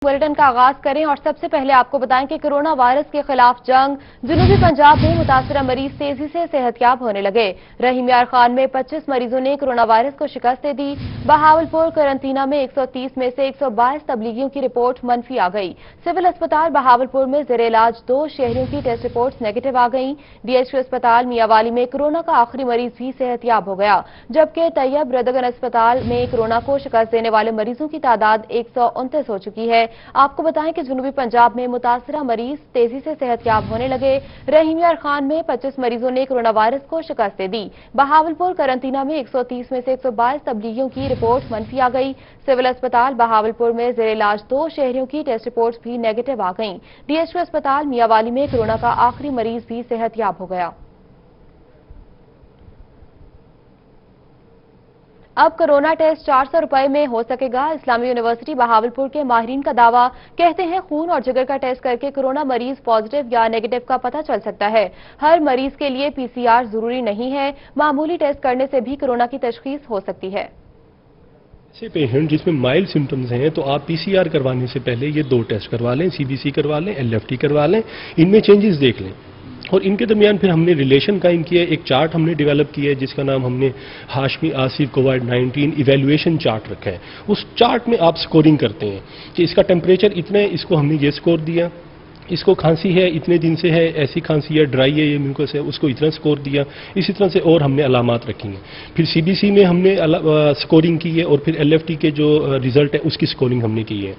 Bulletin का आगाज करें और सबसे पहले आपको बताएं कि कोरोना वायरस के खिलाफ जंग जनूबी पंजाब में मुतासरा मरीज तेजी से सेहतयाब होने लगे। रहीम यार खान में 25 मरीजों ने कोरोना वायरस को शिकस्त दे दी। बहावलपुर करंतना में 130 में से 122 तबलीगियों की रिपोर्ट मनफी आ गई। सिविल अस्पताल बहावलपुर में जेर इलाज 2 शहरियों की टेस्ट रिपोर्ट नेगेटिव आ गई। डीएचक्यू अस्पताल मियावाली में कोरोना का आखिरी मरीज भी सेहतयाब हो गया, जबकि तैयब रदगन अस्पताल में कोरोना को शिकस्त देने वाले मरीजों की तादाद 129 हो चुकी है। आपको बताएं कि जनूबी पंजाब में मुतासरा मरीज तेजी से सेहतयाब होने लगे। रहीम यार खान में 25 मरीजों ने कोरोना वायरस को शिकस्त दे दी। बहावलपुर करंतना में 130 में से 122 तबलीगियों की रिपोर्ट मनफी आ गई। सिविल अस्पताल बहावलपुर में जेर इलाज 2 शहरियों की टेस्ट रिपोर्ट भी नेगेटिव आ गई। डीएचक्यू अस्पताल मियावाली में कोरोना का आखिरी मरीज भी सेहतयाब हो गया। अब कोरोना टेस्ट 400 रुपए में हो सकेगा। इस्लामी यूनिवर्सिटी बहावलपुर के माहिरीन का दावा, कहते हैं खून और जिगर का टेस्ट करके कोरोना मरीज पॉजिटिव या नेगेटिव का पता चल सकता है। हर मरीज के लिए पीसीआर जरूरी नहीं है, मामूली टेस्ट करने से भी कोरोना की तशखीस हो सकती है। ऐसे पेशेंट जिसमें माइल्ड सिम्टम्स हैं तो आप पीसीआर करवाने से पहले ये 2 टेस्ट करवा लें, सीबीसी करवा लें, एलएफटी करवा लें, इनमें चेंजेस देख लें। और इनके दरमियान फिर हमने रिलेशन कायम किया, एक चार्ट हमने डेवलप किया है जिसका नाम हमने हाशमी आसिफ कोविड-19 इवैल्यूएशन चार्ट रखा है। उस चार्ट में आप स्कोरिंग करते हैं कि इसका टेम्परेचर इतना है, इसको हमने ये स्कोर दिया, इसको खांसी है इतने दिन से है, ऐसी खांसी है, ड्राई है, ये म्यूकस है, उसको इतना स्कोर दिया। इसी तरह से और हमने अलामात रखी हैं। फिर सीबीसी में हमने स्कोरिंग की है और फिर एलएफटी के जो रिजल्ट है उसकी स्कोरिंग हमने की है।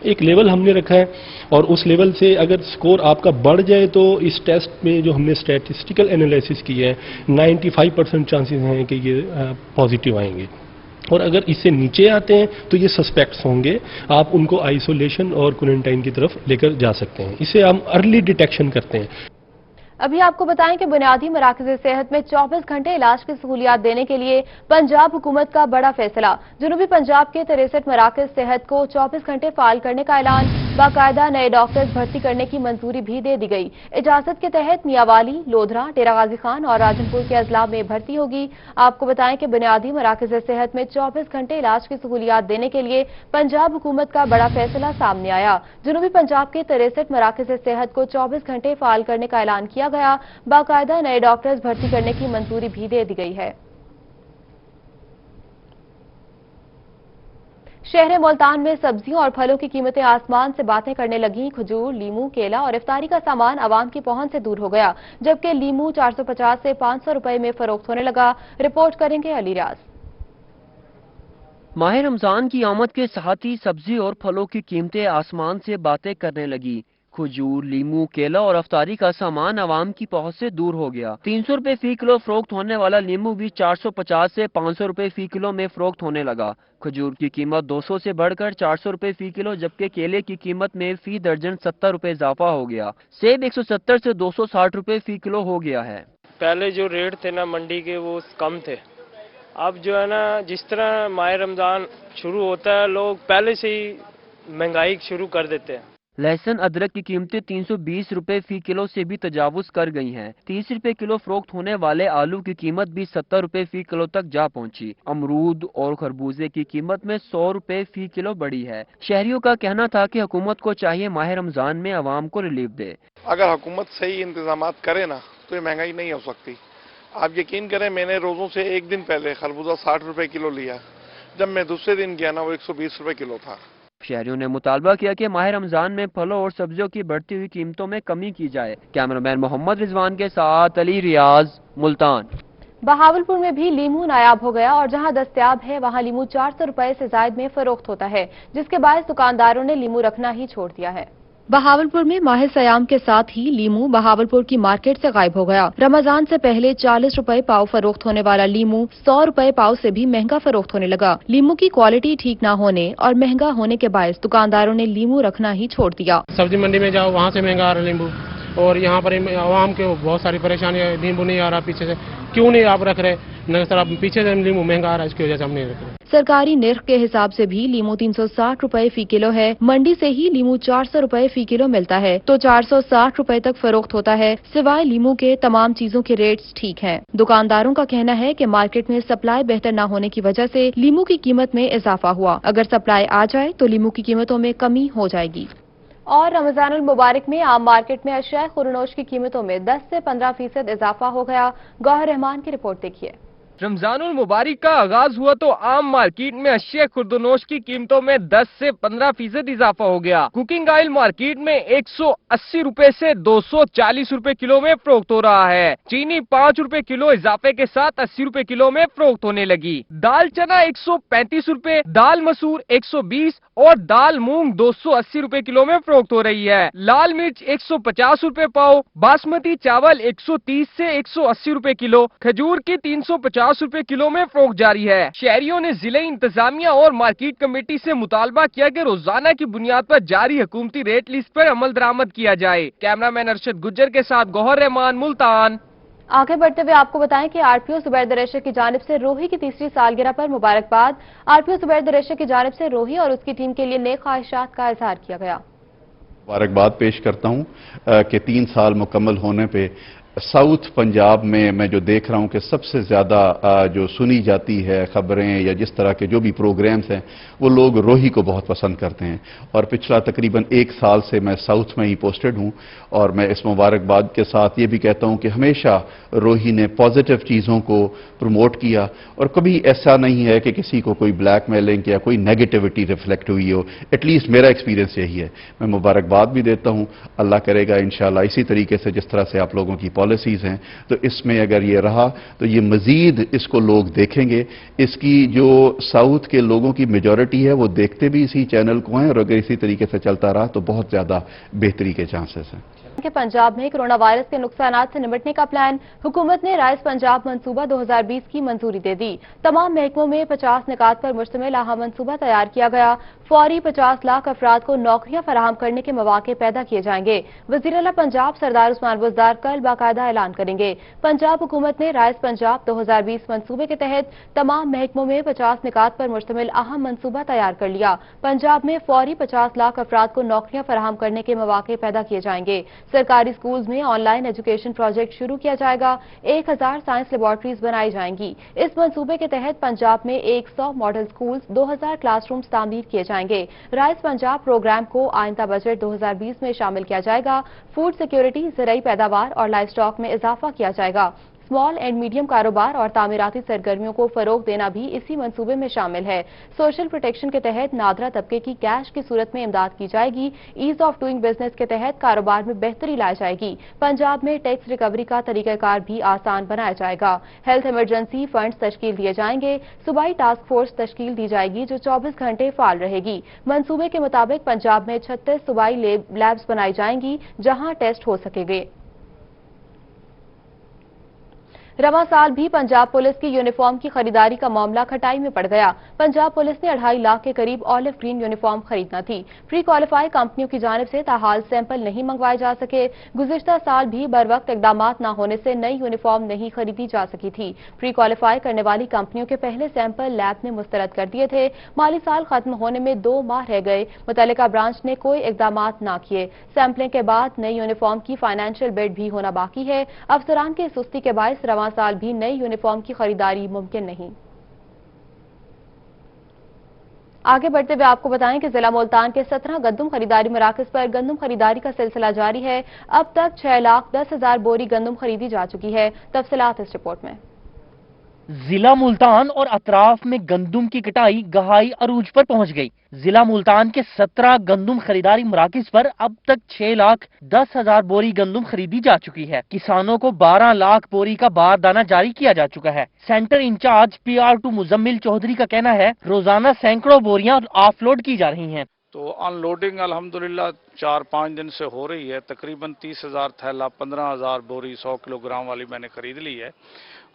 एक लेवल हमने रखा है और उस लेवल से अगर स्कोर आपका बढ़ जाए तो इस टेस्ट में जो हमने स्टैटिस्टिकल एनालिसिस की है 95% चांसेस हैं कि ये पॉजिटिव आएंगे। और अगर इससे नीचे आते हैं तो ये सस्पेक्ट्स होंगे, आप उनको आइसोलेशन और क्वारंटाइन की तरफ लेकर जा सकते हैं। इसे हम अर्ली डिटेक्शन करते हैं। अभी आपको बताएं कि बुनियादी मराकज़ सेहत में 24 घंटे इलाज की सहूलियात देने के लिए पंजाब हुकूमत का बड़ा फैसला। जनूबी पंजाब के 63 मराकज़ सेहत को 24 घंटे फाल करने का ऐलान। बाकायदा नए डॉक्टर्स भर्ती करने की मंजूरी भी दे दी गई। इजाजत के तहत मियावाली, लोधरा, डेरा गाजी खान और राजनपुर के अजला में भर्ती होगी। आपको बताएं कि बुनियादी मराकज़ सेहत में 24 घंटे इलाज की सहूलियात देने के लिए पंजाब हुकूमत का बड़ा फैसला सामने आया। जनूबी पंजाब के 63 मराकज़ सेहत को 24 घंटे फाल करने का ऐलान किया गया। बाकायदा नए डॉक्टर्स भर्ती करने की मंजूरी भी दे दी गई है। शहर मुल्तान में सब्जियों और फलों की कीमतें आसमान से बातें करने लगीं। खजूर, लीमू, केला और इफ्तारी का सामान आवाम की पहुंच से दूर हो गया, जबकि लीमू 450 से 500 रुपए में फरोख्त होने लगा। रिपोर्ट करेंगे अली रियाज। माह रमजान की आमद के साथ ही सब्जी और फलों की कीमतें आसमान से बातें करने लगी। खजूर, लीमू, केला और अफ्तारी का सामान आवाम की पहुंच से दूर हो गया। 300 रुपए फी किलो फरोख्त होने वाला लीमू भी 450 से 500 रुपए फी किलो में फरोख्त होने लगा। खजूर की कीमत 200 से बढ़कर 400 रुपए फी किलो, जबकि केले की कीमत में फी दर्जन 70 रुपए इजाफा हो गया। सेब 170 से 260 रुपए फी किलो हो गया है। पहले जो रेट थे ना मंडी के वो कम थे, अब जो है ना जिस तरह माह रमजान शुरू होता है लोग पहले से ही महंगाई शुरू कर देते हैं। लहसुन, अदरक की कीमतें 320 रुपए फी किलो से भी तजावुज कर गई हैं। 30 रुपए किलो फरोख्त होने वाले आलू की कीमत भी 70 रुपए फी किलो तक जा पहुंची। अमरूद और खरबूजे की कीमत में 100 रुपए फी किलो बढ़ी है। शहरियों का कहना था कि हुकूमत को चाहिए माह रमजान में अवाम को रिलीफ दे। अगर हुकूमत सही इंतजाम करे ना तो ये महंगाई नहीं हो सकती। आप यकीन करें, मैंने रोजों से एक दिन पहले खरबूजा 60 रुपए किलो लिया, जब मैं दूसरे दिन गया ना वो 120 रुपए किलो था। शहरियों ने मुतालबा किया कि माह रमजान में फलों और सब्जियों की बढ़ती हुई कीमतों में कमी की जाए। कैमरामैन मोहम्मद रिजवान के साथ अली रियाज, मुल्तान। बहावलपुर में भी लीमू नायाब हो गया और जहां दस्तयाब है वहां लीमू 400 रुपए से जायद में फरोख्त होता है, जिसके बायस दुकानदारों ने लीमू रखना ही छोड़ दिया है। बहावलपुर में माह सयाम के साथ ही लीमू बहावलपुर की मार्केट से गायब हो गया। रमजान से पहले 40 रुपए पाव फरोख्त होने वाला लीमू 100 रुपए पाव से भी महंगा फरोख्त होने लगा। लीमू की क्वालिटी ठीक न होने और महंगा होने के बायस दुकानदारों ने लीमू रखना ही छोड़ दिया। सब्जी मंडी में जाओ, वहाँ से महंगा आ रहा लीमू, اور یہاں پر عوام کے بہت ساری پریشانیاں، نیمبو نہیں آ رہا پیچھے سے، کیوں نہیں آپ رکھ رہے؟ نہیں سر، آپ پیچھے سے لیمو مہنگا آ رہا ہے، اس کی وجہ سے ہم نہیں رکھ رہے۔ سرکاری نرخ کے حساب سے بھی لیمو 360 روپے فی کلو ہے، منڈی سے ہی لیمو 400 روپے فی کلو ملتا ہے تو 460 روپے تک فروخت ہوتا ہے۔ سوائے لیمو کے تمام چیزوں کے ریٹس ٹھیک ہیں۔ دکانداروں کا کہنا ہے کہ مارکیٹ میں سپلائی بہتر نہ ہونے کی وجہ سے لیمو کی قیمت میں اضافہ ہوا، اگر سپلائی آ جائے تو لیمو کی قیمتوں میں کمی ہو جائے گی۔ اور رمضان المبارک میں عام مارکیٹ میں اشیاء خورنوش کی قیمتوں میں 10 سے 15% اضافہ ہو گیا۔ گوہر رحمان کی رپورٹ دیکھیے۔ رمضان المبارک کا آغاز ہوا تو عام مارکیٹ میں اشیاء خوردونوش کی قیمتوں میں 10 سے 15% اضافہ ہو گیا۔ کوکنگ آئل مارکیٹ میں 180 روپے سے 240 روپے کلو میں فروخت ہو رہا ہے۔ چینی 5 روپے کلو اضافے کے ساتھ 80 روپے کلو میں فروخت ہونے لگی۔ دال چنا 135 روپے، دال مسور 120 اور دال مونگ 280 روپے کلو میں فروخت ہو رہی ہے۔ لال مرچ 150 روپے پاؤ، باسمتی چاول 130 سے 180 روپے کلو، کھجور کی 350 روپے کلو میں فروخت جاری ہے۔ شہریوں نے ضلع انتظامیہ اور مارکیٹ کمیٹی سے مطالبہ کیا کہ روزانہ کی بنیاد پر جاری حکومتی ریٹ لسٹ پر عمل درآمد کیا جائے۔ کیمرامین ارشد گجر کے ساتھ گوہر رحمان، ملتان۔ آگے بڑھتے ہوئے آپ کو بتائیں کہ آر پی او زبیر دریشہ کی جانب سے روہی کی تیسری سالگرہ پر مبارکباد۔ آر پی او زبیر دریشہ کی جانب سے روہی اور اس کی ٹیم کے لیے نیک خواہشات کا اظہار کیا گیا۔ مبارکباد پیش کرتا ہوں کہ 3 سال مکمل ہونے پہ ساؤتھ پنجاب میں جو دیکھ رہا ہوں کہ سب سے زیادہ جو سنی جاتی ہے خبریں یا جس طرح کے جو بھی پروگرامز ہیں وہ لوگ روہی کو بہت پسند کرتے ہیں، اور پچھلا تقریباً 1 سال سے میں ساؤتھ میں ہی پوسٹڈ ہوں، اور میں اس مبارکباد کے ساتھ یہ بھی کہتا ہوں کہ ہمیشہ روہی نے پازیٹیو چیزوں کو پروموٹ کیا، اور کبھی ایسا نہیں ہے کہ کسی کو کوئی بلیک میلنگ یا کوئی نیگیٹیوٹی ریفلیکٹ ہوئی ہو۔ ایٹ لیسٹ میرا ایکسپیرینس یہی ہے۔ میں مبارکباد بھی دیتا ہوں، اللہ کرے گا انشاءاللہ اسی طریقے سے جس طرح سے آپ لوگوں کی پالیسیز ہیں تو اس میں اگر یہ رہا تو یہ مزید اس کو لوگ دیکھیں گے۔ اس کی جو ساؤتھ کے لوگوں کی میجورٹی ہے وہ دیکھتے بھی اسی چینل کو ہیں، اور اگر اسی طریقے سے چلتا رہا تو بہت زیادہ بہتری کے چانسز ہیں۔ کہ پنجاب میں کرونا وائرس کے نقصانات سے نمٹنے کا پلان، حکومت نے رائز پنجاب منصوبہ 2020 کی منظوری دے دی۔ تمام محکموں میں 50 نکات پر مشتمل اہم منصوبہ تیار کیا گیا۔ فوری 50 لاکھ افراد کو نوکریاں فراہم کرنے کے مواقع پیدا کیے جائیں گے۔ وزیر اعلیٰ پنجاب سردار عثمان بزدار کل باقاعدہ اعلان کریں گے۔ پنجاب حکومت نے رائز پنجاب 2020 منصوبے کے تحت تمام محکموں میں 50 نکات پر مشتمل اہم منصوبہ تیار کر لیا۔ پنجاب میں فوری 50 لاکھ افراد کو نوکریاں فراہم کرنے کے مواقع پیدا کیے جائیں گے۔ سرکاری سکولز میں آن لائن ایجوکیشن پروجیکٹ شروع کیا جائے گا۔ 1000 سائنس لیبارٹریز بنائی جائیں گی۔ اس منصوبے کے تحت پنجاب میں 100 ماڈل سکولز، 2000 کلاس رومز تعمیر کیے جائیں گے۔ رائز پنجاب پروگرام کو آئندہ بجٹ 2020 میں شامل کیا جائے گا۔ فوڈ سیکیورٹی، زرعی پیداوار اور لائف سٹاک میں اضافہ کیا جائے گا۔ اسمال اینڈ میڈیم کاروبار اور تعمیراتی سرگرمیوں کو فروغ دینا بھی اسی منصوبے میں شامل ہے۔ سوشل پروٹیکشن کے تحت نادرہ طبقے کی کیش کی صورت میں امداد کی جائے گی۔ ایز آف ڈوئنگ بزنس کے تحت کاروبار میں بہتری لائی جائے گی۔ پنجاب میں ٹیکس ریکوری کا طریقہ کار بھی آسان بنایا جائے گا۔ ہیلتھ ایمرجنسی فنڈز تشکیل دیے جائیں گے۔ صوبائی ٹاسک فورس تشکیل دی جائے گی جو 24 گھنٹے فعال رہے گی۔ منصوبے کے مطابق پنجاب میں 36 صوبائی لیبز بنائی جائیں گی جہاں ٹیسٹ ہو سکیں گے۔ رواں سال بھی پنجاب پولیس کی یونیفارم کی خریداری کا معاملہ کھٹائی میں پڑ گیا۔ پنجاب پولیس نے 2.5 لاکھ کے قریب آلو گرین یونیفارم خریدنا تھی۔ پری کوالیفائی کمپنیوں کی جانب سے تاحال سیمپل نہیں منگوائے جا سکے۔ گزشتہ سال بھی بروقت اقدامات نہ ہونے سے نئی یونیفارم نہیں خریدی جا سکی تھی۔ پری کوالیفائی کرنے والی کمپنیوں کے پہلے سیمپل لیب نے مسترد کر دیے تھے۔ مالی سال ختم ہونے میں 2 ماہ رہ گئے، متعلقہ برانچ نے کوئی اقدامات نہ کیے۔ سیمپلنگ کے بعد نئی یونیفارم کی فائنینشیل بڈ بھی ہونا باقی ہے۔ افسران کی سستی کے باعث رواں سال بھی نئی یونیفارم کی خریداری ممکن نہیں۔ آگے بڑھتے ہوئے آپ کو بتائیں کہ ضلع ملتان کے 17 گندم خریداری مراکز پر گندم خریداری کا سلسلہ جاری ہے۔ اب تک 6,10,000 بوری گندم خریدی جا چکی ہے۔ تفصیلات اس رپورٹ میں۔ ضلع ملتان اور اطراف میں گندم کی کٹائی گہائی عروج پر پہنچ گئی۔ ضلع ملتان کے 17 گندم خریداری مراکز پر اب تک 6,10,000 بوری گندم خریدی جا چکی ہے۔ کسانوں کو 12 لاکھ بوری کا باردانہ جاری کیا جا چکا ہے۔ Centre incharge PR2 Muzammil Chaudhry کا کہنا ہے روزانہ سینکڑوں بوریاں آف لوڈ کی جا رہی ہیں۔ تو ان لوڈنگ الحمدللہ 4-5 دن سے ہو رہی ہے۔ تقریباً 30,000 تھیلا 15,000 بوری 100 کلو گرام والی میں نے خرید لی ہے،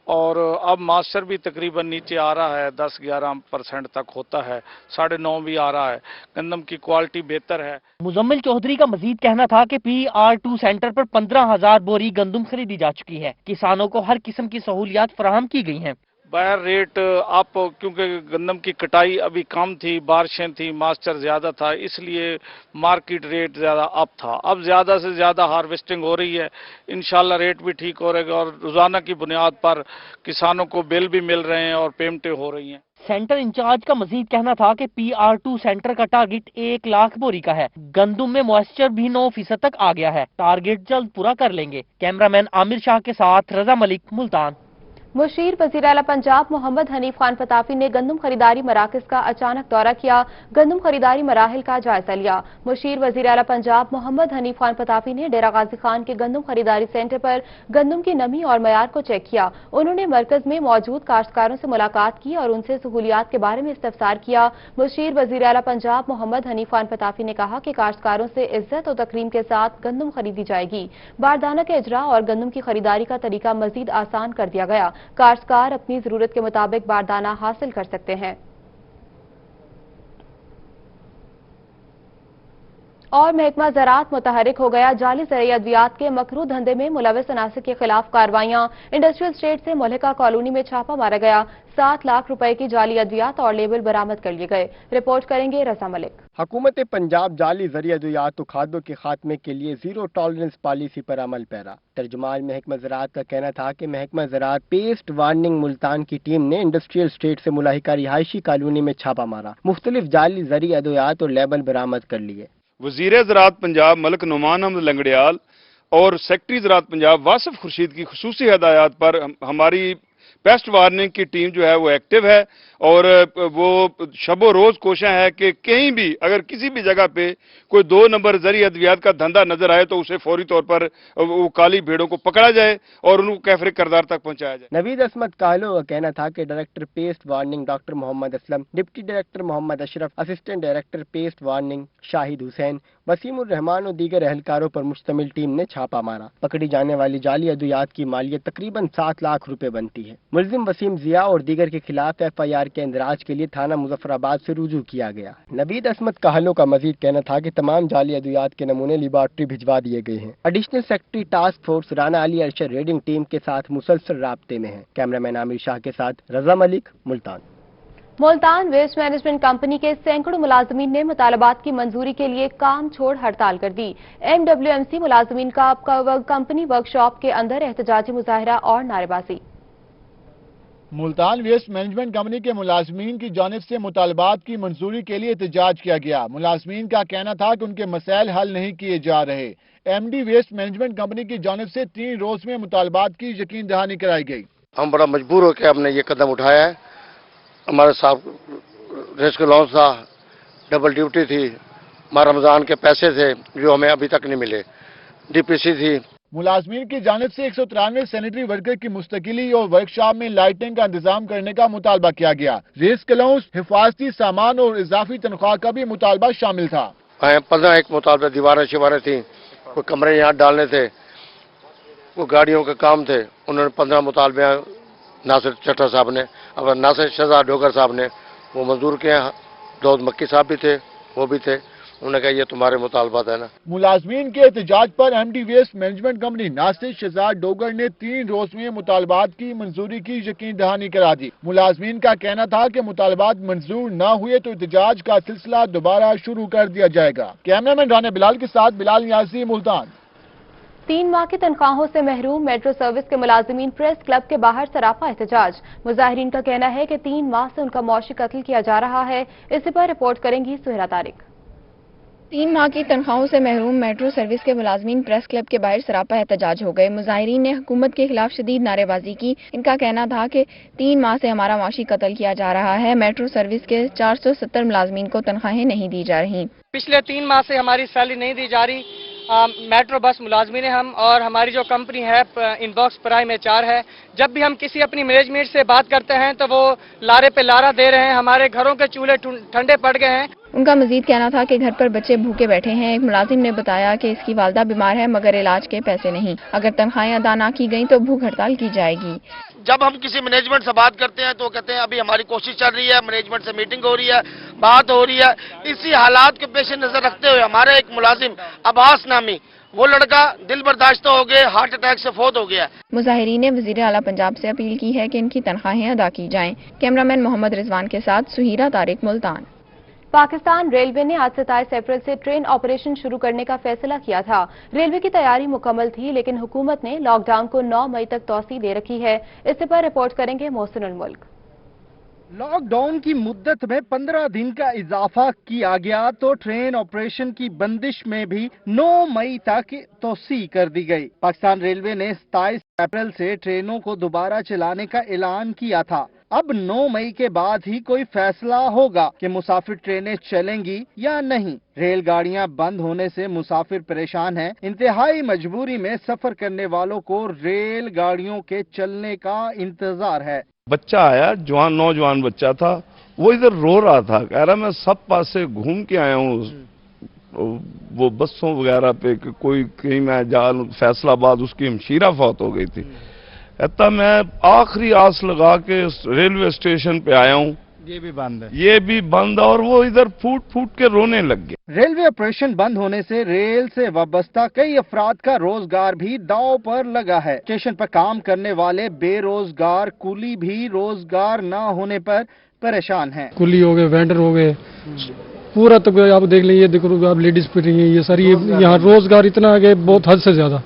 और अब मास्टर भी तकरीबन नीचे आ रहा है, 10-11% तक होता है, 9.5 भी आ रहा है। गंदम की क्वालिटी बेहतर है। मुजम्मिल चौधरी का मजीद कहना था कि PR2 सेंटर पर 15,000 बोरी गंदम खरीदी जा चुकी है। किसानों को हर किस्म की सहूलियात फराहम की गई हैं। बायर रेट आप क्योंकि गंदम की कटाई अभी कम थी, बारिशें थी, मास्टर ज्यादा था, इसलिए मार्केट रेट ज्यादा अप था। अब ज्यादा से ज्यादा हार्वेस्टिंग हो रही है, इंशाल्लाह रेट भी ठीक हो रहेगा और रोजाना की बुनियाद पर किसानों को बिल भी मिल रहे हैं और पेमेंटें हो रही हैं। सेंटर इंचार्ज का मजीद कहना था कि PR2 सेंटर का टारगेट 1 लाख बोरी का है। गंदम में मॉइस्चर भी 9% तक आ गया है। टारगेट जल्द पूरा कर लेंगे। कैमरामैन आमिर शाह के साथ रजा मलिक, मुल्तान। मुशीर वज़ीर आला पंजाब मोहम्मद हनीफ खान फताफी ने गंदम खरीदारी मराकज़ का अचानक दौरा किया। गंदम खरीदारी मराहिल का जायजा लिया। मुशीर वज़ीर आला पंजाब मोहम्मद हनीफ खान फताफी ने डेरा गाजी खान के गंदम खरीदारी सेंटर पर गंदम की नमी और मयार को चेक किया। उन्होंने मरकज में मौजूद काश्तकारों से मुलाकात की और उनसे सहूलियात के बारे में इस्तफसार किया। मुशीर वज़ीर आला पंजाब मोहम्मद हनीफ खान फताफी ने कहा कि काश्तकारों से इज्जत और तकरीम के साथ गंदम खरीदी जाएगी। बारदाना के इजरा और गंदम की खरीदारी का तरीका मजीद आसान कर दिया गया। काश्तकार अपनी जरूरत के मुताबिक बारदाना हासिल कर सकते हैं। और महकमा ज़राअत मुतहरिक हो गया। जाली ज़रई अद्वियात के मकरू धंधे में मुलविस अनासिर के खिलाफ कार्रवाइयां। इंडस्ट्रियल स्टेट से मुल्हिका कॉलोनी में छापा मारा गया। 7 लाख रुपए की जाली अद्वियात और लेबल बरामद कर लिए गए। रिपोर्ट करेंगे रजा मलिक। हुकूमत पंजाब जाली ज़रई अद्वियात और खादों के खात्मे के लिए जीरो टॉलरेंस पॉलिसी पर अमल पैरा। तर्जुमान महकमा ज़राअत का कहना था कि महकमा ज़राअत पेस्ट वार्निंग मुल्तान की टीम ने इंडस्ट्रियल स्टेट से मुलाहिका रिहायशी कॉलोनी में छापा मारा। मुख्तलिफ जाली ज़रई अद्वियात और लेबल बरामद कर लिए। वज़ीर ज़राअत पंजाब मलिक नुमान अहमद लंगड़ियाल और सेक्रेटरी ज़राअत पंजाब वासिफ खुर्शीद की खुसूसी हदायत पर हमारी पेस्ट वार्निंग की टीम जो है वो एक्टिव है और वो शबो रोज कोशिश है कि कहीं भी अगर किसी भी जगह पे कोई 2 नंबर ज़रई अद्वियात का धंधा नजर आए तो उसे फौरी तौर पर वो काली भेड़ों को पकड़ा जाए और उनको कैफरे किरदार तक पहुंचाया जाए। नवीद असमत काहलो का कहना था कि director pest warning doctor Mohammad Aslam, deputy director Mohammad Ashraf, assistant director pest warning Shahid Hussain, Wasimur Rahman और दीगर एहलकारों पर मुश्तमिल टीम ने छापा मारा। पकड़ी जाने वाली जाली अद्वियात की मालियत तकरीबन 7 लाख रुपए बनती है। मुलजिम वसीम जिया और दीगर के खिलाफ FIR के इंदराज के लिए थाना मुजफ्फराबाद से रुजू किया गया। नवीद असमत काहलो का मजीद कहना था कि तमाम जाली अद्वियात के नमूने लिबॉर्ट्री भिजवा दिए गए हैं। Additional secretary task force Rana Ali Arshad raiding team के साथ मुसलसल राब्ते में है। कैमरामैन आमिर शाह के साथ Raza Malik, Multan. Multan waste management company के सैकड़ों मुलाजमीन ने मुतालबात की मंजूरी के लिए काम छोड़ हड़ताल कर दी। MWMC मुलाजमीन का कंपनी वर्कशॉप के अंदर एहतजाजी मुजाहरा और नारेबाजी। मुल्तान वेस्ट मैनेजमेंट कंपनी के मुलाजमीन की जानिब से मुतालबात की मंजूरी के लिए एहतजाज किया गया। मुलाजमीन का कहना था कि उनके मसाइल हल नहीं किए जा रहे। MD वेस्ट मैनेजमेंट कंपनी की जानिब से 3 रोज में मुतालबात की यकीन दहानी कराई गई। हम बड़ा मजबूर होकर हमने ये कदम उठाया है। हमारे साथ रेस्क्यू लॉन्च था, डबल ड्यूटी थी, हमारे रमजान के पैसे थे जो हमें अभी तक नहीं मिले, DPC थी। मुलाजमीन की जानिब से 193 सैनिटरी वर्कर की मुस्तकिली और वर्कशॉप में लाइटिंग का इंतजाम करने का मुतालबा किया गया। रिस्क अलाउंस, हिफाजती सामान और इजाफी तनख्वाह का भी मुतालबा शामिल था। 15 एक मुतालबा, दीवारें शिवारें थी, कोई कमरे यहाँ डालने थे, वो गाड़ियों के काम थे। उन्होंने 15 मुतालबे नासिर चट्टा साहब ने और नासिर शहजाद डोगर साहब ने वो मंजूर किए। दाऊद मक्की साहब भी थे, वो भी थे। उन्होंने कहा ये तुम्हारे मुतालबात है ना। मुलाजमीन के एहतजाज पर MD waste management company Nasir Shahzad Dogar ने 3 रोज में मुतालबात की मंजूरी की यकीन दहानी करा दी। मुलाजमीन का कहना था कि मुतालबात मंजूर न हुए तो एहतजाज का सिलसिला दोबारा शुरू कर दिया जाएगा। कैमरामैन राना बिलाल के साथ बिलाल नियाजी, मुल्तान। 3 माह की तनख्वाहों से महरूम मेट्रो सर्विस के मुलाजिमीन प्रेस क्लब के बाहर सरापा एहतजाज। मुजाहिरीन का कहना है कि 3 माह से उनका मौशी कत्ल किया जा रहा है। इसी पर रिपोर्ट करेंगी सुहरा तारिक। 3 माह की तनख्वाहों से महरूम मेट्रो सर्विस के मुलाजमीन प्रेस क्लब के बाहर सरापा एहतजाज हो गए। मुजाहिरीन ने हुकूमत के खिलाफ शदीद नारेबाजी की। इनका कहना था कि 3 माह से हमारा माशी कत्ल किया जा रहा है। मेट्रो सर्विस के 470 मुलाजमीन को तनख्वाहें नहीं दी जा रही। पिछले 3 माह से हमारी सैलरी नहीं दी जा रही। मेट्रो बस मुलाजमीन हम और हमारी जो कंपनी है इनबॉक्स प्राइम HR है, जब भी हम किसी अपनी मैनेजमेंट से बात करते हैं तो वो लारे पे लारा दे रहे हैं। हमारे घरों के चूल्हे ठंडे पड़ गए हैं। उनका मजीद कहना था कि घर पर बच्चे भूखे बैठे हैं। एक मुलाजिम ने बताया कि इसकी वालदा बीमार है मगर इलाज के पैसे नहीं। अगर तनख्वाहें अदा ना की गई तो भूख हड़ताल की जाएगी। जब हम किसी मैनेजमेंट से बात करते हैं तो कहते हैं अभी हमारी कोशिश चल रही है, मैनेजमेंट से मीटिंग हो रही है, बात हो रही है। इसी हालात के पेश नजर रखते हुए हमारे एक मुलाजिम अब्बास नामी, वो लड़का दिल बर्दाश्त हो गए, हार्ट अटैक से फौत हो गया। मुजाहिरीन ने वजीर आला पंजाब से अपील की है कि इनकी तनख्वाहें अदा की जाएं। कैमरामैन मोहम्मद रिजवान के साथ सुहीरा तारिक, मुल्तान। पाकिस्तान रेलवे ने आज 27 अप्रैल से ट्रेन ऑपरेशन शुरू करने का फैसला किया था। रेलवे की तैयारी मुकम्मल थी, लेकिन हुकूमत ने लॉकडाउन को 9 मई तक तौसी दे रखी है। इससे पर रिपोर्ट करेंगे मोहसिन उल मुल्क। लॉकडाउन की मुद्दत में 15 दिन का इजाफा किया गया तो ट्रेन ऑपरेशन की बंदिश में भी 9 मई तक तोसी कर दी गई। पाकिस्तान रेलवे ने 27 अप्रैल से ट्रेनों को दोबारा चलाने का ऐलान किया था। अब 9 मई के बाद ही कोई फैसला होगा कि मुसाफिर ट्रेनें चलेंगी या नहीं। रेलगाड़ियां बंद होने से मुसाफिर परेशान हैं। इंतहाई मजबूरी में सफर करने वालों को रेलगाड़ियों के चलने का इंतजार है। बच्चा आया, जवान नौजवान बच्चा था, वो इधर रो रहा था, कह रहा मैं सब पास से घूम के आया हूँ वो बसों वगैरह पे कि कोई कहीं मैं जा फैसलाबाद, उसकी हमशीरा फौत हो गई थी। कहता मैं आखिरी आस लगा के रेलवे स्टेशन पे आया हूँ, ये भी बंद है, ये भी बंद, और वो इधर फूट फूट के रोने लग गए। रेलवे ऑपरेशन बंद होने से रेल से वाबस्ता कई अफराद का रोजगार भी दांव पर लगा है। स्टेशन पर काम करने वाले बेरोजगार कुली भी रोजगार न होने पर परेशान हैं। कुली हो गए, वेंडर हो गए, पूरा तो आप देख लीजिए, देखो आप लेडीज पे रही है, ये सारी यहाँ रोजगार इतना आगे बहुत हद से ज्यादा,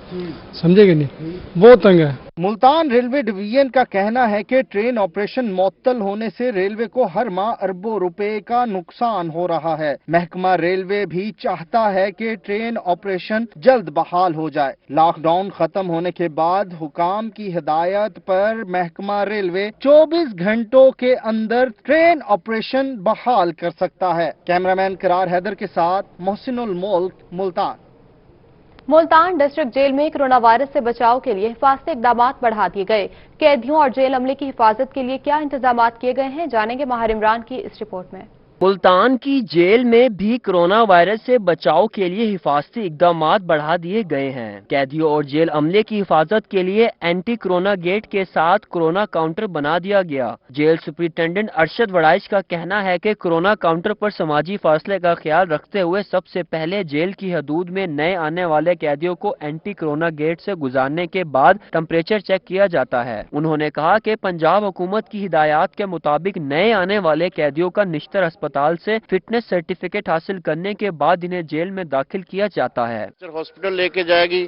समझेगे नहीं, बहुत तंग है। मुल्तान रेलवे डिवीजन का कहना है कि ट्रेन ऑपरेशन मुअत्तल होने से रेलवे को हर माह अरबों रुपए का नुकसान हो रहा है। महकमा रेलवे भी चाहता है कि ट्रेन ऑपरेशन जल्द बहाल हो जाए। लॉकडाउन खत्म होने के बाद हुकाम की हिदायत पर महकमा रेलवे 24 घंटों के अंदर ट्रेन ऑपरेशन बहाल कर सकता है। कैमरामैन करार हैदर के साथ मोहसिन उल मुल्क, मुल्तान। मुल्तान डिस्ट्रिक्ट जेल में कोरोना वायरस से बचाव के लिए हिफाजती इकदाम बढ़ा दिए गए। कैदियों और जेल अमले की हिफाजत के लिए क्या इंतजाम किए गए हैं, जानेंगे माहिर इमरान की इस रिपोर्ट में। मुल्तान की जेल में भी कोरोना वायरस से बचाव के लिए हिफाजती इकदाम बढ़ा दिए गए हैं। कैदियों और जेल अमले की हिफाजत के लिए एंटी कोरोना गेट के साथ कोरोना काउंटर बना दिया गया। जेल सुपरिटेंडेंट अरशद वड़ाइश का कहना है कि कोरोना काउंटर पर समाजी फासले का ख्याल रखते हुए सबसे पहले जेल की हदूद में नए आने वाले कैदियों को एंटी कोरोना गेट से गुजारने के बाद टेम्परेचर चेक किया जाता है। उन्होंने कहा कि पंजाब हुकूमत की हिदायत के मुताबिक नए आने वाले कैदियों का निश्तर अस्पताल से फिटनेस सर्टिफिकेट हासिल करने के बाद इन्हें जेल में दाखिल किया जाता है। हॉस्पिटल लेके जाएगी,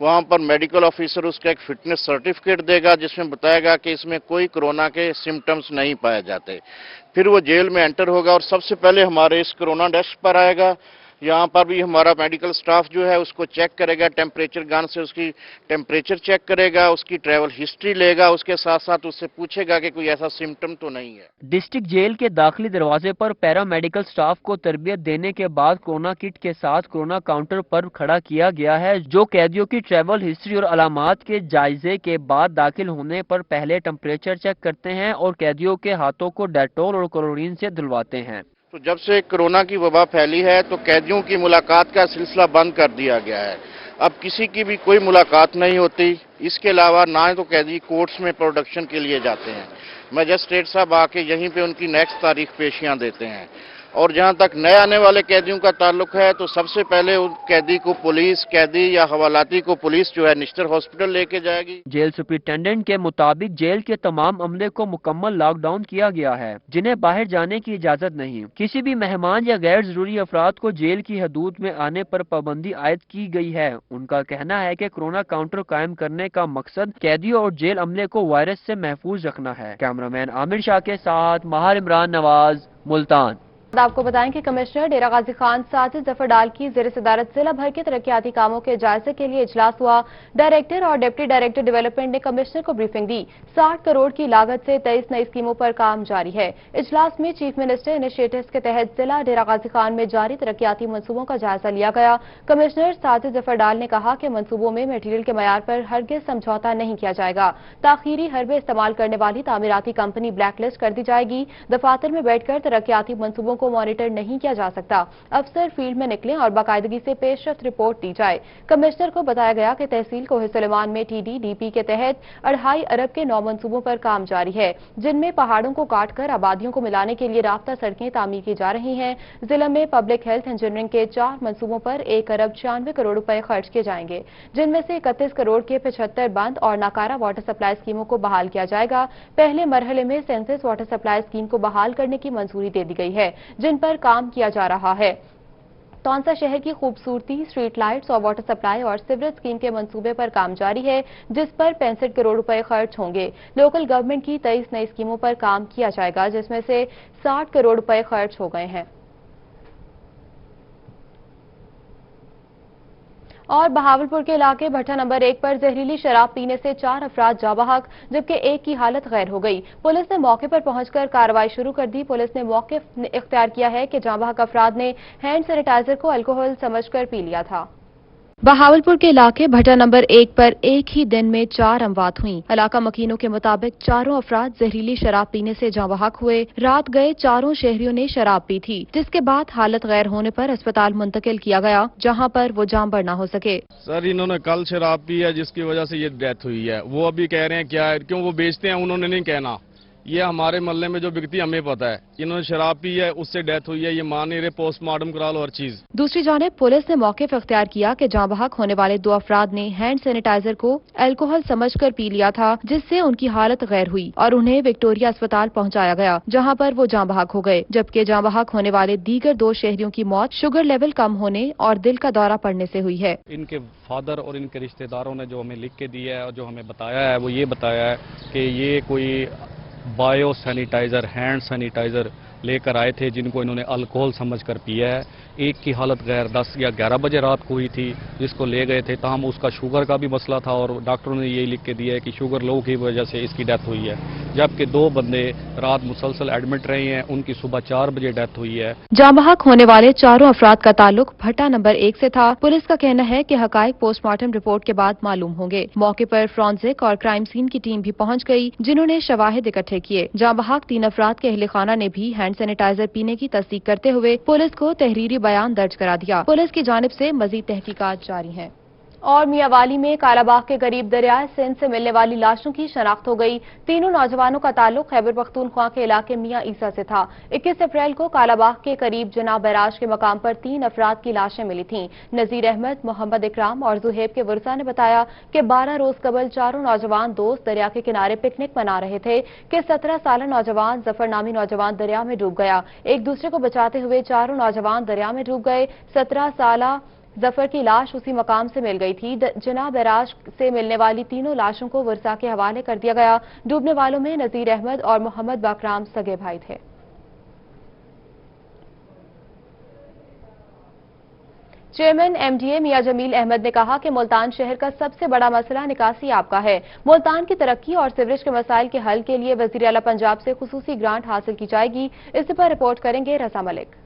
वहां पर मेडिकल ऑफिसर उसका एक फिटनेस सर्टिफिकेट देगा जिसमें बताएगा कि इसमें कोई कोरोना के सिम्टम्स नहीं पाए जाते। फिर वो जेल में एंटर होगा और सबसे पहले हमारे इस कोरोना डेस्क पर आएगा। यहाँ पर भी हमारा मेडिकल स्टाफ जो है उसको चेक करेगा, टेम्परेचर गन से उसकी टेम्परेचर चेक करेगा, उसकी ट्रैवल हिस्ट्री लेगा, उसके साथ साथ उससे पूछेगा कि कोई ऐसा सिम्टम तो नहीं है। डिस्ट्रिक्ट जेल के दाखिली दरवाजे पर पैरा मेडिकल स्टाफ को तरबियत देने के बाद कोरोना किट के साथ कोरोना काउंटर पर खड़ा किया गया है, जो कैदियों की ट्रैवल हिस्ट्री और अलामात के जायजे के बाद दाखिल होने पर पहले टेम्परेचर चेक करते हैं और कैदियों के हाथों को डेटॉल और क्लोरीन से धुलवाते हैं। तो जब से कोरोना की वबा फैली है तो कैदियों की मुलाकात का सिलसिला बंद कर दिया गया है। अब किसी की भी कोई मुलाकात नहीं होती। इसके अलावा ना तो कैदी कोर्ट्स में प्रोडक्शन के लिए जाते हैं, मजिस्ट्रेट साहब आके यहीं पे उनकी नेक्स्ट तारीख पेशियां देते हैं। और जहां तक नए आने वाले कैदियों का ताल्लुक है तो सबसे पहले उन कैदी को पुलिस, कैदी या हवालाती को पुलिस जो है निश्तर हॉस्पिटल लेके जाएगी। जेल सुपरिटेंडेंट के मुताबिक जेल के तमाम अमले को मुकम्मल लॉकडाउन किया गया है, जिन्हें बाहर जाने की इजाजत नहीं। किसी भी मेहमान या गैर जरूरी अफराद को जेल की हदूद में आने पर पाबंदी आयद की गई है। उनका कहना है कि कोरोना काउंटर कायम करने का मकसद कैदियों और जेल अमले को वायरस से महफूज रखना है। कैमरामैन आमिर शाह के साथ माहिर इमरान नवाज, मुल्तान। आपको बताएं कि कमिश्नर डेरा गाजी खान साजिद जफर डाल की ज़ेर सदारत जिला भर के तरक्याती कामों के जायजे के लिए इजलास हुआ। डायरेक्टर और डिप्टी डायरेक्टर डेवलपमेंट ने कमिश्नर को ब्रीफिंग दी। 60 करोड़ की लागत से 23 नई स्कीमों पर काम जारी है। इजलास में चीफ मिनिस्टर इनिशिएटिव्स के तहत जिला डेरा गाजी खान में जारी तरक्याती मंसूबों का जायजा लिया गया। कमिश्नर साजिद जफर डाल ने कहा कि मंसूबों में मटीरियल के मयार पर हरगिज समझौता नहीं किया जाएगा। ताखीरी हरबे इस्तेमाल करने वाली तामीराती कंपनी ब्लैक लिस्ट कर दी जाएगी। दफातर में बैठकर तरक्याती मंसूबों को मॉनिटर नहीं किया जा सकता। अफसर फील्ड में निकलें और बाकायदगी से पेशरफ्त रिपोर्ट दी जाए। कमिश्नर को बताया गया कि तहसील कोहे-सुलेमान में TDDP के तहत 2.5 अरब के 9 मंसूबों पर काम जारी है, जिनमें पहाड़ों को काटकर आबादियों को मिलाने के लिए राब्ता सड़कें तामीर की जा रही हैं। जिला में पब्लिक हेल्थ इंजीनियरिंग के 4 मंसूबों पर 1 अरब 96 करोड़ रुपए खर्च किए जाएंगे, जिनमें से 31 करोड़ के 75 बंद और नाकारा वाटर सप्लाई स्कीमों को बहाल किया जाएगा। पहले मरहले में सेंसस वाटर सप्लाई स्कीम को बहाल करने की मंजूरी दे दी गई है, जिन पर काम किया जा रहा है। तौंसा शहर की खूबसूरती, स्ट्रीट लाइट्स और वाटर सप्लाई और सीवरेज स्कीम के मंसूबे पर काम जारी है, जिस पर 65 करोड़ रुपए खर्च होंगे। लोकल गवर्नमेंट की 23 नई स्कीमों पर काम किया जाएगा, जिसमें से 60 करोड़ रुपए खर्च हो गए हैं। और बहावलपुर के इलाके भट्टा नंबर 1 पर जहरीली शराब पीने से 4 अफराद जाँ बहक, जबकि एक की हालत गैर हो गई। पुलिस ने मौके पर पहुंचकर कार्रवाई शुरू कर दी। पुलिस ने मौके इख्तियार किया है कि जाँ बहक अफराद ने हैंड सैनिटाइजर को अल्कोहल समझकर पी लिया था। बहावलपुर के इलाके भट्टा नंबर 1 पर एक ही दिन में 4 अमवात हुई। इलाका मकीनों के मुताबिक चारों अफराद जहरीली शराब पीने से जाँ बहक हुए। रात गए चारों शहरियों ने शराब पी थी, जिसके बाद हालत गैर होने पर अस्पताल मुंतकिल किया गया, जहां पर वो जान बर न हो सके। सर, इन्होंने कल शराब पी है, जिसकी वजह से ये डेथ हुई है। वो अभी कह रहे हैं क्या है, क्यों वो बेचते हैं, उन्होंने नहीं कहना। ये हमारे मोहल्ले में जो बिकती है हमें पता है। इन्होंने शराब पी है, उससे डेथ हुई है। ये मान नहीं रहे, पोस्टमार्टम करा लो हर चीज। दूसरी जानिब पुलिस ने मौके पर इख्तियार किया कि जाँ बहक होने वाले 2 अफराद ने हैंड सैनिटाइजर को अल्कोहल समझकर पी लिया था, जिससे उनकी हालत गैर हुई और उन्हें विक्टोरिया अस्पताल पहुंचाया गया, जहां पर वो जाँ बहक हो गए। जबकि जाँ बहक होने वाले दीगर 2 शहरियों की मौत शुगर लेवल कम होने और दिल का दौरा पड़ने से हुई है। इनके फादर और इनके रिश्तेदारों ने जो हमें लिख के दिया है और जो हमें बताया है, वो ये बताया है कि ये कोई बायो सैनिटाइज़र, हैंड सैनिटाइज़र लेकर आए थे, जिनको इन्होंने अल्कोहल समझकर पिया है। एक की हालत गैर 10 या 11 बजे रात को हुई थी, जिसको ले गए थे। ताहम उसका शुगर का भी मसला था और डॉक्टरों ने यही लिख के दिया है कि शुगर लो की वजह से इसकी डेथ हुई है। जबकि 2 बंदे रात मुसलसल एडमिट रहे हैं, उनकी सुबह 4 बजे डेथ हुई है। जाँ बहक होने वाले चारों अफराद का ताल्लुक भट्टा नंबर 1 से था। पुलिस का कहना है कि हकाइक पोस्टमार्टम रिपोर्ट के बाद मालूम होंगे। मौके पर फॉरेंसिक और क्राइम सीन की टीम भी पहुंच गई, जिन्होंने शवाहिद इकट्ठे किए। जाँ बहक 3 अफराद के अहले खाना ने भी हैंड सैनिटाइजर पीने की तस्दीक करते हुए पुलिस को तहरीरी बयान दर्ज करा दिया। पुलिस की जानिब से मजीद तहकीकात जारी है। और मियांवाली में कालाबाग के करीब दरियाए सिंध से मिलने वाली लाशों की शनाख्त हो गई। तीनों नौजवानों का ताल्लुक खैबर पख्तूनख्वा के इलाके मियां ईसा से था। 21 अप्रैल को कालाबाग के करीब जनाब बैराज के मकाम पर 3 अफराद की लाशें मिली थीं। नजीर अहमद, मोहम्मद इकराम और जुहेब के वर्सा ने बताया कि 12 रोज कबल चारों नौजवान दोस्त दरिया के किनारे पिकनिक मना रहे थे कि 17 साल नौजवान जफर नामी नौजवान दरिया में डूब गया। एक दूसरे को बचाते हुए चारों नौजवान दरिया में डूब गए। 17 साल जफर की लाश उसी मकाम से मिल गई थी। जनाब बैराज से मिलने वाली तीनों लाशों को वर्सा के हवाले कर दिया गया। डूबने वालों में नजीर अहमद और मोहम्मद बाकराम सगे भाई थे। चेयरमैन MDA मियां जमील अहमद ने कहा कि मुल्तान शहर का सबसे बड़ा मसला निकासी आब का है। मुल्तान की तरक्की और सीवरेज के मसाइल के हल के लिए वजीर आला पंजाब से खुसूसी ग्रांट हासिल की जाएगी। इस पर रिपोर्ट करेंगे रजा मलिक।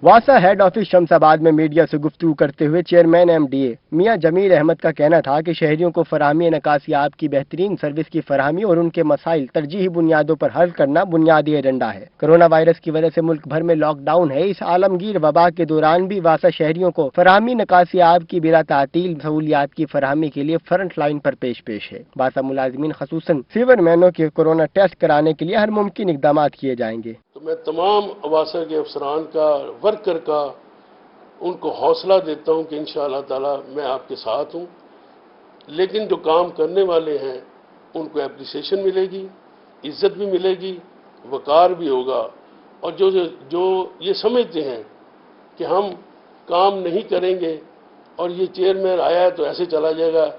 वासा हेड ऑफिस शमसाबाद में मीडिया से गुफ्तगू करते हुए चेयरमैन MDA मियां जमील अहमद का कहना था कि शहरियों को फराहमी नकासियाब की बेहतरीन सर्विस की फराहमी और उनके मसाइल तरजीही बुनियादों पर हल करना बुनियादी एजेंडा है। कोरोना वायरस की वजह से मुल्क भर में लॉकडाउन है। इस आलमगीर वबा के दौरान भी वासा शहरियों को फराहमी नकासियाब की बिला तातील सहूलियात की फराहमी के लिए फ्रंट लाइन पर पेश है। वासा मुलाजमीन खसूसन सीवर मैनों के कोरोना टेस्ट कराने के लिए हर मुमकिन इकदाम किए जाएंगे। तो मैं तमाम वासा के अफसरान का, वर्कर का, उनको हौसला देता हूं कि इंशाअल्लाह ताला मैं आपके साथ हूं। लेकिन जो काम करने वाले हैं उनको एप्रिसिएशन मिलेगी, इज्जत भी मिलेगी, वकार भी होगा। और जो ये समझते हैं कि हम काम नहीं करेंगे और ये चेयरमैन आया है तो ऐसे चला जाएगा,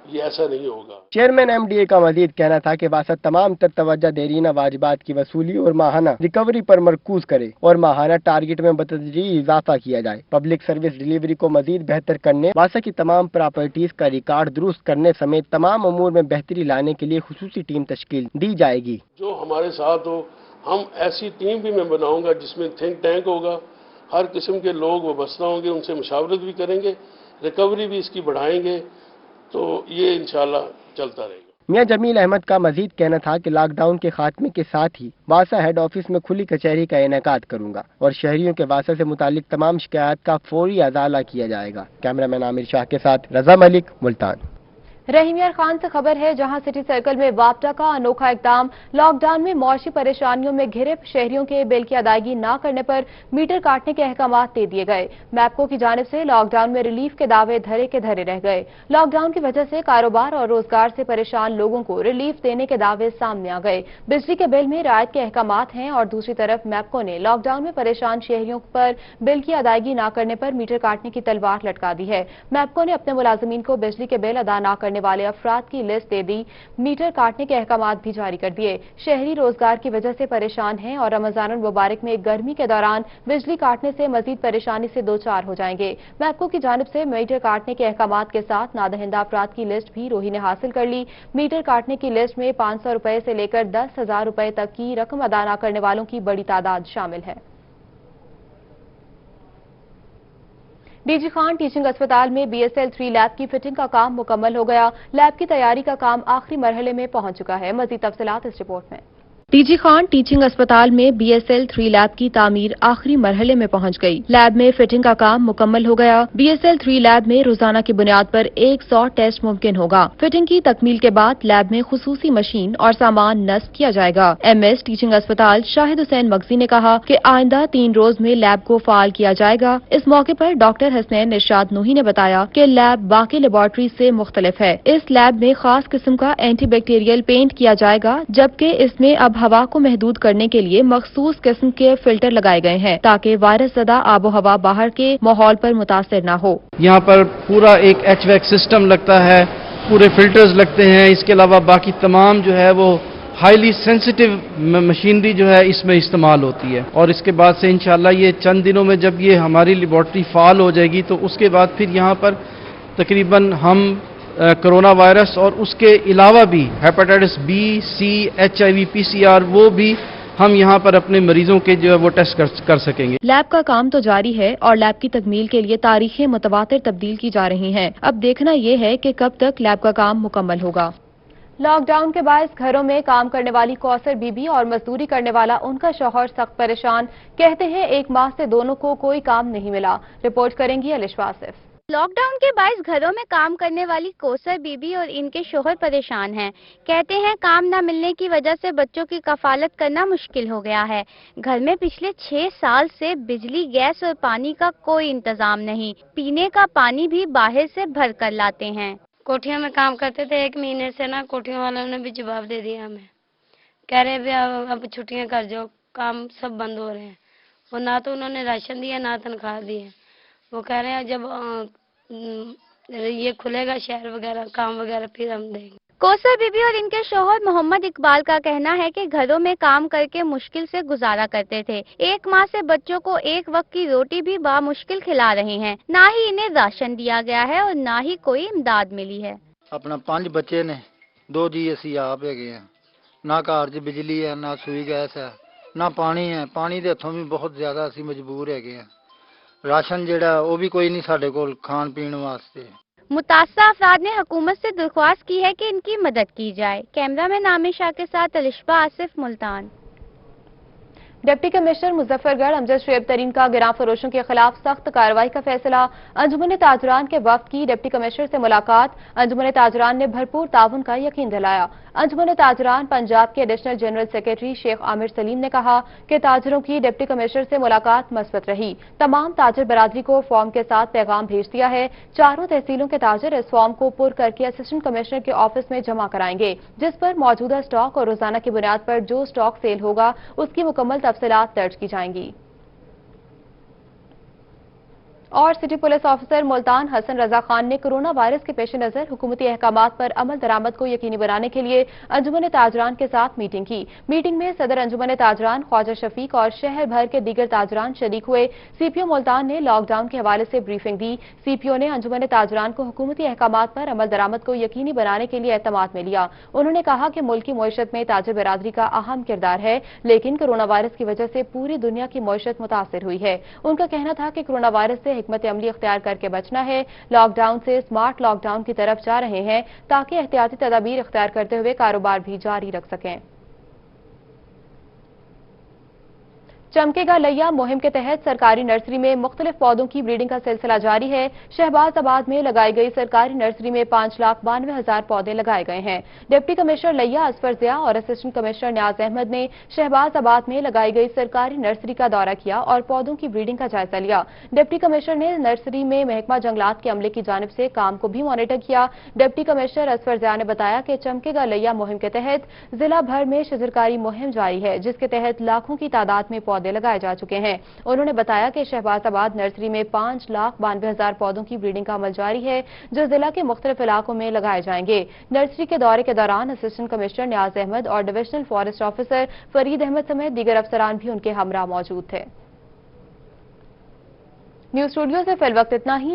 ये ऐसा नहीं होगा। चेयरमैन MDA का मजीद कहना था कि वासा तमाम तर तवज्जो देरीना वाजिबात की वसूली और माहाना रिकवरी पर मरकूज करे और माहाना टारगेट में बतदरीज इजाफा किया जाए। पब्लिक सर्विस डिलीवरी को मजीद बेहतर करने, वासा की तमाम प्रॉपर्टीज का रिकॉर्ड दुरुस्त करने समेत तमाम अमूर में बेहतरी लाने के लिए खुसूसी टीम तश्कील दी जाएगी। जो हमारे साथ हो, हम ऐसी टीम भी मैं बनाऊंगा जिसमें थिंक टैंक होगा, हर किस्म के लोग वाबस्ता होंगे, उनसे मुशावरत भी करेंगे, रिकवरी भी इसकी बढ़ाएंगे, तो ये इंशाल्लाह चलता रहेगा। मियां जमील अहमद का मजीद कहना था कि लॉकडाउन के खात्मे के साथ ही वासा हेड ऑफिस में खुली कचहरी का इनेकाद करूंगा और शहरियों के वासा से मुतालिक तमाम शिकायत का फौरी अजाला किया जाएगा। कैमरामैन आमिर शाह के साथ रजा मलिक, मुल्तान। रहीम यार खान से खबर है, जहां सिटी सर्कल में वापटा का अनोखा इकदाम। लॉकडाउन में मौशी परेशानियों में घिरे शहरियों के बिल की अदायगी न करने पर मीटर काटने के अहकामात दे दिए गए। मैपको की जानिब से लॉकडाउन में रिलीफ के दावे धरे के धरे रह गए। लॉकडाउन की वजह से कारोबार और रोजगार से परेशान लोगों को रिलीफ देने के दावे सामने आ गए। बिजली के बिल में राहत के अहकामात हैं और दूसरी तरफ मैपको ने लॉकडाउन में परेशान शहरियों पर बिल की अदायगी न करने पर मीटर काटने की तलवार लटका दी है। मैपको ने अपने मुलाजिमीन को बिजली के बिल अदा न करने वाले अफराद की लिस्ट दे दी, मीटर काटने के अहकामात भी जारी कर दिए। शहरी रोजगार की वजह से परेशान हैं और रमजान मुबारक में गर्मी के दौरान बिजली काटने से मजीद परेशानी से दो चार हो जाएंगे। मैपको की जानिब से मीटर काटने के अहकामात के साथ नादहिंदा अफराद की लिस्ट भी रोही ने हासिल कर ली। मीटर काटने की लिस्ट में 500 रुपए से लेकर 10,000 रुपए तक की रकम अदा न करने वालों की बड़ी तादाद शामिल है। डीजी खान टीचिंग अस्पताल में BSL 3 लैब की फिटिंग का काम मुकम्मल हो गया। लैब की तैयारी का काम आखिरी मरहले में पहुंच चुका है। मजीद तफसीलात इस रिपोर्ट में। डीजी खान टीचिंग अस्पताल में BSL 3 लैब की तामीर आखिरी मरहले में पहुंच गई। लैब में फिटिंग का काम मुकम्मल हो गया। BSL 3 लैब में रोजाना की बुनियाद पर 100 टेस्ट मुमकिन होगा। फिटिंग की तकमील के बाद लैब में खुसूसी मशीन और सामान नस्ब किया जाएगा। MS टीचिंग अस्पताल शाहिद हुसैन मगजी ने कहा कि आइंदा 3 रोज में लैब को फाल किया जाएगा। इस मौके पर डॉक्टर हसनैन इरशाद नूही ने बताया कि लैब बाकी लेबोरेटरी से मुख्तलिफ है। इस लैब में खास किस्म का एंटीबैक्टीरियल पेंट किया जाएगा, जबकि इसमें अब हवा को महदूद करने के लिए मखसूस किस्म के फिल्टर लगाए गए हैं ताकि वायरस ज़दा आबो हवा बाहर के माहौल पर मुतासिर न हो। यहाँ पर पूरा एक HVAC सिस्टम लगता है, पूरे फिल्टर्स लगते हैं। इसके अलावा बाकी तमाम जो है वो हाईली सेंसिटिव मशीनरी जो है इसमें इस्तेमाल होती है। और इसके बाद से इंशाल्लाह ये चंद दिनों में जब ये हमारी लेबोरेटरी फाल हो जाएगी तो उसके बाद फिर यहाँ पर तकरीबन हम कोरोना वायरस और उसके अलावा भी hepatitis B, C, HIV, PCR वो भी हम यहाँ पर अपने मरीजों के जो है वो टेस्ट कर सकेंगे। लैब का काम तो जारी है और लैब की तकमील के लिए तारीखें मुतवातिर तब्दील की जा रही हैं। अब देखना ये है कि कब तक लैब का काम मुकम्मल होगा। लॉकडाउन के बायस घरों में काम करने वाली कौसर बीबी और मजदूरी करने वाला उनका शौहर सख्त परेशान। कहते हैं 1 माह से दोनों को कोई काम नहीं मिला। रिपोर्ट करेंगी अलिशा आसिफ। लॉकडाउन के बायस घरों में काम करने वाली कौसर बीबी और इनके शोहर परेशान हैं। कहते हैं काम न मिलने की वजह से बच्चों की कफालत करना मुश्किल हो गया है। घर में पिछले 6 साल से बिजली, गैस और पानी का कोई इंतजाम नहीं। पीने का पानी भी बाहर से भर कर लाते हैं। कोठियों में काम करते थे, 1 महीने से ना कोठियों वालों ने भी जवाब दे दिया हमें। कह रहे भी अब छुट्टियां कर जाओ, काम सब बंद हो रहे हैं। और ना तो उन्होंने राशन दिया ना तनख्वाह दी है। वो कह रहे हैं जब ये खुलेगा शहर वगैरह काम वगैरह फिर हम देंगे। कौसर बीबी और इनके शौहर मोहम्मद इकबाल का कहना है कि घरों में काम करके मुश्किल से गुजारा करते थे। 1 माह से बच्चों को एक वक्त की रोटी भी बामुश्किल खिला रहे हैं। ना ही इन्हें राशन दिया गया है और ना ही कोई इमदाद मिली है। अपना 5 बच्चे ने 2 जी ਅਸੀਂ ਆਪ ਹੈਗੇ ਆ। ਨਾ ਘਰ 'ਚ ਬਿਜਲੀ ਹੈ, ਨਾ ਸੂਈ ਗੈਸ ਹੈ, ਨਾ ਪਾਣੀ ਹੈ। ਪਾਣੀ ਦੇ ਹੱਥੋਂ ਵੀ ਬਹੁਤ ਜ਼ਿਆਦਾ ਅਸੀਂ ਮਜਬੂਰ ਹੈਗੇ ਆ। राशन जेड़ा वो भी कोई नहीं साढ़े कोल खान पीन वास्ते। मुतासरा अफराद ने हुकूमत से दरख्वास्त की है कि इनकी मदद की जाए। कैमरामैन आमिर शाह के साथ अलिशा आसिफ, मुल्तान। डिप्टी कमिश्नर मुजफ्फरगढ़ अमजद शुएब तरीन का गिरां फरोशों के खिलाफ सख्त कार्रवाई का फैसला। अंजुमन ताजरान के वफ्द की डिप्टी कमिश्नर से मुलाकात। अंजुमन ताजरान ने भरपूर ताउन का यकीन दिलाया। अंजुमन ताजरान पंजाब के additional general secretary Sheikh Aamir Saleem ने कहा कि ताजरों की डिप्टी कमिश्नर से मुलाकात मस्बत रही। तमाम ताजर बरादरी को फॉर्म के साथ पैगाम भेज दिया है। 4 तहसीलों के ताजर इस फॉर्म को पुर करके असिस्टेंट कमिश्नर के ऑफिस में जमा कराएंगे, जिस पर मौजूदा स्टॉक और रोजाना की बुनियाद पर जो स्टॉक सेल होगा उसकी मुकम्मल तफसीलात दर्ज की जाएंगी। और city police officer Multan Hasan Raza Khan ने कोरोना वायरस के पेश नजर हुकूमती अहकामात पर अमल दरामद को यकीनी बनाने के लिए अंजुमन ताजरान के साथ मीटिंग की। मीटिंग में सदर अंजुमन ताजरान ख्वाजा शफीक और शहर भर के दीगर ताजरान शरीक हुए। CPO मुल्तान ने लॉकडाउन के हवाले से ब्रीफिंग दी। CPO ने अंजुमन ताजरान को हुकूमती अहकामात पर अमल दरामद को यकीनी बनाने के लिए एतमाद में लिया। उन्होंने कहा कि मुल्क की मईशत में ताजर बरादरी का अहम किरदार है, लेकिन कोरोना वायरस की वजह से पूरी दुनिया की मईशत मुतासिर हुई है। उनका कहना था कि कोरोना वायरस से हिकमत अमली इख्तियार करके बचना है। लॉकडाउन से स्मार्ट लॉकडाउन की तरफ जा रहे हैं ताकि एहतियाती तदाबीर इख्तियार करते हुए कारोबार भी जारी रख सकें। चमकेगा लैया मुहिम के तहत सरकारी नर्सरी में मुख्तलिफ पौधों की ब्रीडिंग का सिलसिला जारी है। शहबाजाबाद में लगाई गई सरकारी नर्सरी में 5,92,000 पौधे लगाए गए हैं। डिप्टी कमिश्नर लैया असफर जिया और असिस्टेंट कमिश्नर न्याज अहमद ने शहबाजाबाद में लगाई गई सरकारी नर्सरी का दौरा किया और पौधों की ब्रीडिंग का जायजा लिया। डिप्टी कमिश्नर ने नर्सरी में महकमा जंगलात के अमले की जानिब से काम को भी मॉनिटर किया। डिप्टी कमिश्नर असफर जिया ने बताया कि चमकेगा लैया मुहिम के तहत जिला भर में शजरकारी मुहिम जारी है, जिसके तहत लाखों की तादाद में पौधे लगाए जा चुके हैं। उन्होंने बताया कि शहबाजाबाद नर्सरी में 5,92,000 पौधों की ब्रीडिंग का अमल जारी है, जो जिला के मुख्तलिफ इलाकों में लगाए जाएंगे। नर्सरी के दौरे के दौरान असिस्टेंट कमिश्नर न्याज अहमद और divisional forest officer Farid Ahmed समेत दीगर अफसरान भी उनके हमरा मौजूद थे। न्यूज स्टूडियो से फिल वक्त इतना ही।